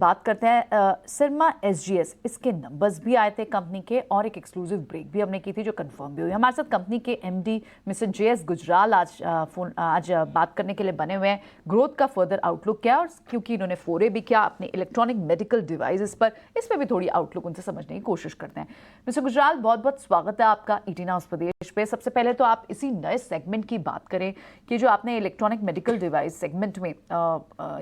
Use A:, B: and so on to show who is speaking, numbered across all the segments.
A: बात करते हैं सिरमा एसजीएस, इसके नंबर्स भी आए थे कंपनी के और एक एक्सक्लूसिव ब्रेक भी हमने की थी जो कंफर्म भी हुई। हमारे साथ कंपनी के एमडी मिस्टर जेएस गुजराल आज बात करने के लिए बने हुए हैं। ग्रोथ का फर्दर आउटलुक क्या है, और क्योंकि इन्होंने फोरे भी किया अपने इलेक्ट्रॉनिक मेडिकल डिवाइसेस पर, इस पर भी थोड़ी आउटलुक उनसे समझने की कोशिश करते हैं। मिस्टर गुजराल, बहुत बहुत स्वागत है आपका ईटीना हाउस प्रदेश पे। सबसे पहले तो आप इसी नए सेगमेंट की बात करें कि जो आपने इलेक्ट्रॉनिक मेडिकल डिवाइस सेगमेंट में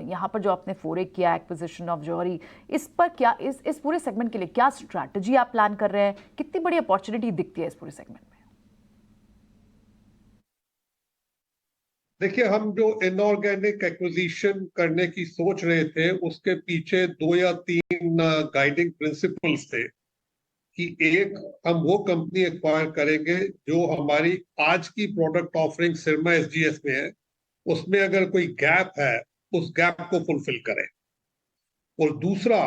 A: यहाँ पर जो आपने फोरे किया, एक्विजिशन ऑफ जौहरी, इस पर क्या इस पूरे सेगमेंट के लिए क्या स्ट्रैटेजी आप प्लान कर रहे हैं, कितनी बड़ी अपॉर्चुनिटी दिखती है इस पूरे सेगमेंट में?
B: देखिए, हम जो इनऑर्गेनिक एक्विजिशन करने की सोच रहे थे उसके पीछे 2 या 3 गाइडिंग प्रिंसिपल्स थे कि एक, हम वो कंपनी एक्वायर करेंगे जो हमारी आज की प्रोडक्ट ऑफरिंग सिरमा एसजीएस में है, उसमें अगर कोई गैप है उस गैप को फुलफिल करें। और दूसरा,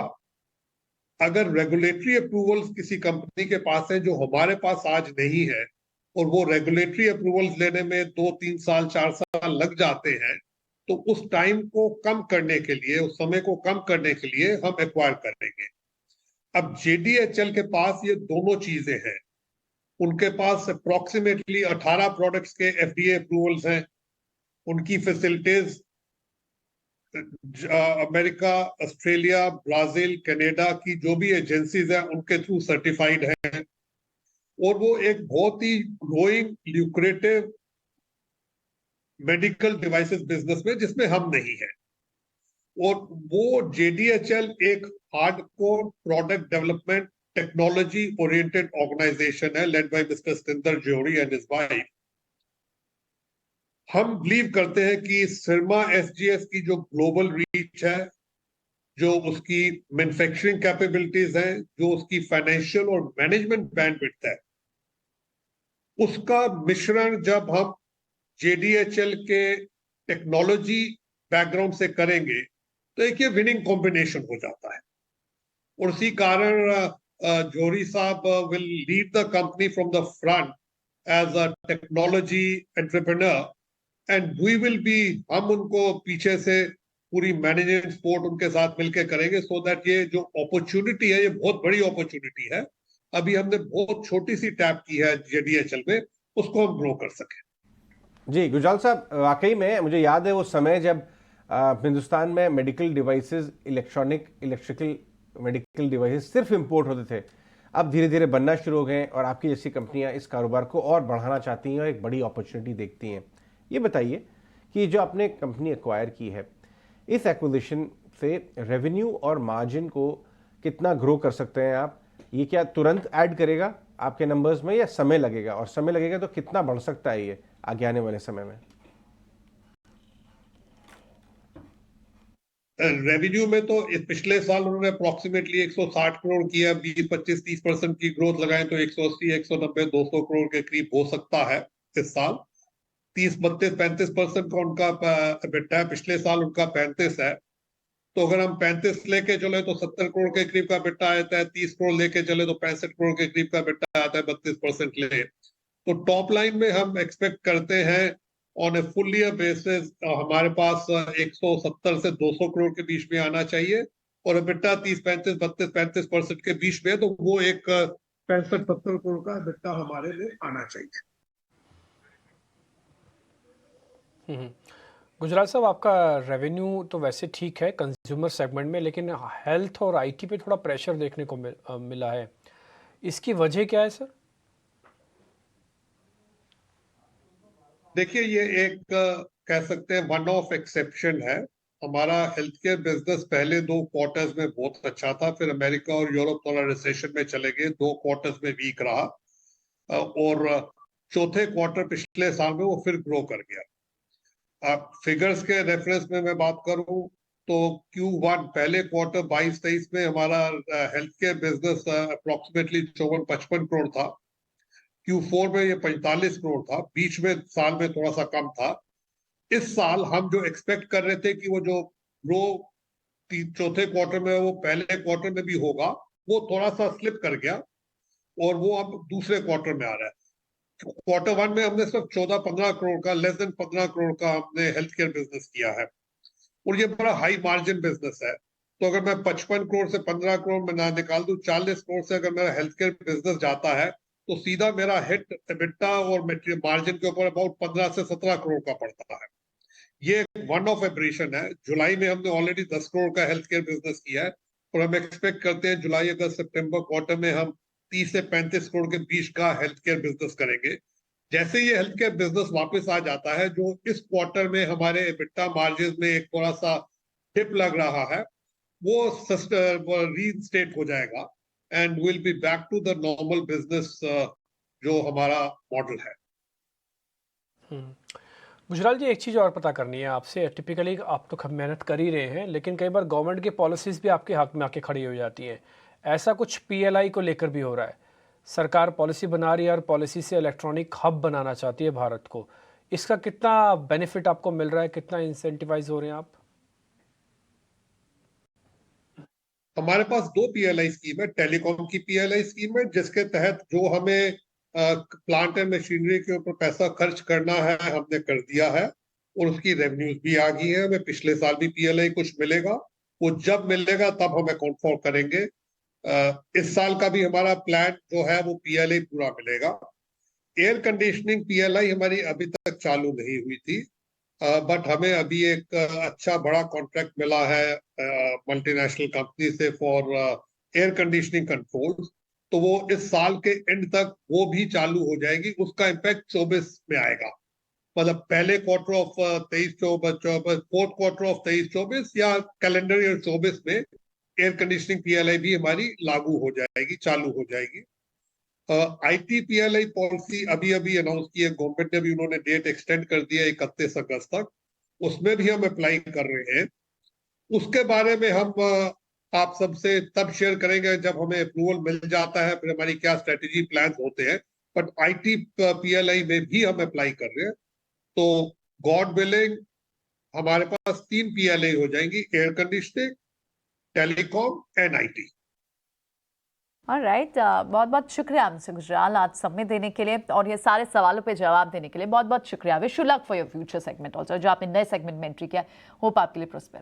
B: अगर रेगुलेटरी अप्रूवल्स किसी कंपनी के पास है जो हमारे पास आज नहीं है और वो रेगुलेटरी अप्रूवल्स लेने में 2-3 साल 4 साल लग जाते हैं, तो उस टाइम को कम करने के लिए, उस समय को कम करने के लिए हम एक्वायर करेंगे। अब जेडीएचएल के पास ये दोनों चीजें हैं। उनके पास अप्रोक्सीमेटली 18 प्रोडक्ट्स के एफडीए अप्रूवल्स हैं। उनकी facilities America, Australia, Brazil, Canada की जो भी एजेंसीज हैं उनके थ्रू सर्टिफाइड हैं। और वो एक बहुत ही growing lucrative medical devices business में जिसमें हम नहीं है। और वो जेडीएचएल एक hardcore product development technology oriented organisation है, led by mister Satinder Johri and his wife. हम बिलीव करते हैं कि सिरमा एसजीएस की जो ग्लोबल रीच है, जो उसकी मैन्युफैक्चरिंग कैपेबिलिटीज हैं, जो उसकी फाइनेंशियल और मैनेजमेंट बैंडविड्थ है, उसका मिश्रण जब हम जेडीएचएल के टेक्नोलॉजी बैकग्राउंड से करेंगे तो एक ये विनिंग कॉम्बिनेशन हो जाता है। और उसी कारण जौहरी साहब will lead the company from the front as a technology entrepreneur and we will be, हम उनको पीछे से पूरी मैनेजमेंट सपोर्ट उनके साथ मिलकर करेंगे, सो दैट ये जो अपॉर्चुनिटी है ये बहुत बड़ी अपॉर्चुनिटी है। अभी हमने बहुत छोटी सी टैप की है जेडीएचएल में, उसको हम ग्रो कर सके।
C: जी गुजराल साहब, वाकई में मुझे याद है वो समय जब हिंदुस्तान में medical devices, electrical medical devices सिर्फ इंपोर्ट होते थे। अब धीरे धीरे बनना शुरू हो गए और आपकी जैसी कंपनियां इस कारोबार को और बढ़ाना चाहती हैं और एक बड़ी अपॉर्चुनिटी देखती हैं। ये बताइए कि जो आपने कंपनी एक्वायर की है, इस एक्विजिशन से रेवेन्यू और मार्जिन को कितना ग्रो कर सकते हैं आप? ये क्या तुरंत ऐड करेगा आपके नंबर्स में या समय लगेगा? और समय लगेगा तो कितना बढ़ सकता है ये आगे आने वाले समय में?
B: रेवेन्यू में तो पिछले साल उन्होंने अप्रोक्सीमेटली 160 करोड़ किया। 20-25-30% की ग्रोथ लगाएं तो 180, 190, 200 करोड़ के करीब हो सकता है इस साल। 30-32-35% का उनका EBITDA है। पिछले साल उनका 35 है, तो अगर हम 35 लेके चले तो 70 करोड़ के करीब का EBITDA आता है। 30 करोड़ लेके चले तो 65 करोड़ के करीब का EBITDA आता है। 32% ले तो टॉप लाइन में हम एक्सपेक्ट करते हैं on a full year basis हमारे पास 170 से 200 करोड़ के बीच में आना चाहिए, और EBITDA 30-35-32-35% के बीच में, तो वो एक 65-70 करोड़ का EBITDA हमारे लिए आना चाहिए।
D: गुजराल साहब, आपका रेवेन्यू तो वैसे ठीक है कंज्यूमर सेगमेंट में, लेकिन हेल्थ और आईटी पे थोड़ा प्रेशर देखने को मिला है। इसकी वजह क्या है सर?
B: देखिए, ये एक कह सकते हैं वन ऑफ एक्सेप्शन है। हमारा हेल्थ केयर बिजनेस पहले 2 क्वार्टर्स में बहुत अच्छा था, फिर अमेरिका और यूरोप थोड़ा रिसेशन में चले गए, 2 क्वार्टर्स में वीक रहा, और चौथे क्वार्टर पिछले साल में वो फिर ग्रो कर गया। अब फिगर्स के रेफरेंस में मैं बात करूं तो Q1 पहले क्वार्टर 22-23 में हमारा health care business approximately 54-55 crore था। Q4 में ये 45 करोड़ था। बीच में साल में थोड़ा सा कम था। इस साल हम जो एक्सपेक्ट कर रहे थे कि वो जो ग्रो चौथे क्वार्टर में वो पहले क्वार्टर में भी होगा, वो थोड़ा सा स्लिप कर गया और वो अब दूसरे क्वार्टर में आ रहा है। क्वार्टर 1 में हमने सिर्फ 14-15 करोड़ का, लेस देन 15 करोड़ का हमने हेल्थ केयर बिजनेस किया है, और ये बड़ा हाई मार्जिन बिजनेस है। तो अगर मैं 55 करोड़ से 15 करोड़ में ना निकाल दूं, 40 करोड़ से अगर मेरा हेल्थ केयर बिजनेस जाता है तो सीधा मेरा हिट एबिटा और मार्जिन के ऊपर अबाउट 15 से 17 करोड़ का पड़ता है। ये एक वन ऑफ एबरेशन है। जुलाई में हमने ऑलरेडी 10 करोड़ का हेल्थ केयर बिजनेस किया है और हम एक्सपेक्ट करते हैं जुलाई अगस्त सितंबर क्वार्टर में हम 30 से 35 करोड़ के बीच का हेल्थ केयर बिजनेस करेंगे। जैसे ये हेल्थ केयर बिजनेस वापस आ जाता है, जो इस क्वार्टर में हमारे एबिटा मार्जिन में एक थोड़ा सा डिप लग रहा है, वो रीइंस्टेट हो जाएगा and will be back to the normal business जो हमारा मॉडल है।
D: गुजराल जी, एक चीज़ और पता करनी है आपसे। टिपिकली आप तो मेहनत कर ही रहे हैं, लेकिन कई बार गवर्नमेंट की पॉलिसीज़ भी आपके हाथ में आके खड़ी हो जाती हैं। ऐसा कुछ पीएलआई को लेकर भी हो रहा है। सरकार पॉलिसी बना रही है और पॉलिसी से इलेक्ट्रॉनिक हब बनाना चाहती है भारत को। इसका कितना बेनिफिट आपको मिल रहा है, कितना इंसेंटिवाइज हो रहे हैं आप?
B: हमारे पास दो पीएलआई स्कीम है। टेलीकॉम की पीएलआई स्कीम है जिसके तहत जो हमें प्लांट एंड मशीनरी के ऊपर पैसा खर्च करना है हमने कर दिया है और उसकी रेवेन्यूज भी आ गई है। हमें पिछले साल भी पीएलआई कुछ मिलेगा, वो जब मिलेगा तब हम अकाउंट फॉर करेंगे। इस साल का भी हमारा प्लान जो है वो पीएलआई पूरा मिलेगा। एयर कंडीशनिंग पीएलआई हमारी अभी तक चालू नहीं हुई थी, बट हमें अभी एक अच्छा बड़ा कॉन्ट्रैक्ट मिला है मल्टीनेशनल कंपनी से फॉर एयर कंडीशनिंग कंट्रोल। तो वो इस साल के एंड तक वो भी चालू हो जाएगी। उसका इम्पैक्ट 24 में आएगा, मतलब पहले quarter of 23-24, fourth quarter of 23-24 या कैलेंडर ईयर 24 में एयर कंडीशनिंग पीएलआई भी हमारी लागू हो जाएगी, चालू हो जाएगी। आईटी पीएलआई पॉलिसी अभी अभी अनाउंस की है गवर्नमेंट ने भी, उन्होंने डेट एक्सटेंड कर दिया 31 अगस्त तक। उसमें भी हम अप्लाई कर रहे हैं। उसके बारे में हम आप सबसे तब शेयर करेंगे जब हमें अप्रूवल मिल जाता है, फिर हमारी क्या स्ट्रेटेजी प्लान होते हैं। बट आईटी पीएलआई में भी हम अप्लाई कर रहे हैं। तो गॉड विलिंग हमारे पास 3 पीएलआई हो जाएंगी, air conditioning, telecom and IT.
A: Alright, बहुत बहुत शुक्रिया मिस्टर गुजराल आज समय देने के लिए और ये सारे सवालों पे जवाब देने के लिए बहुत बहुत शुक्रिया। Wish you luck for your future segment also, जो आपने नए सेगमेंट में एंट्री किया, होप आपके लिए प्रोस्पेरस।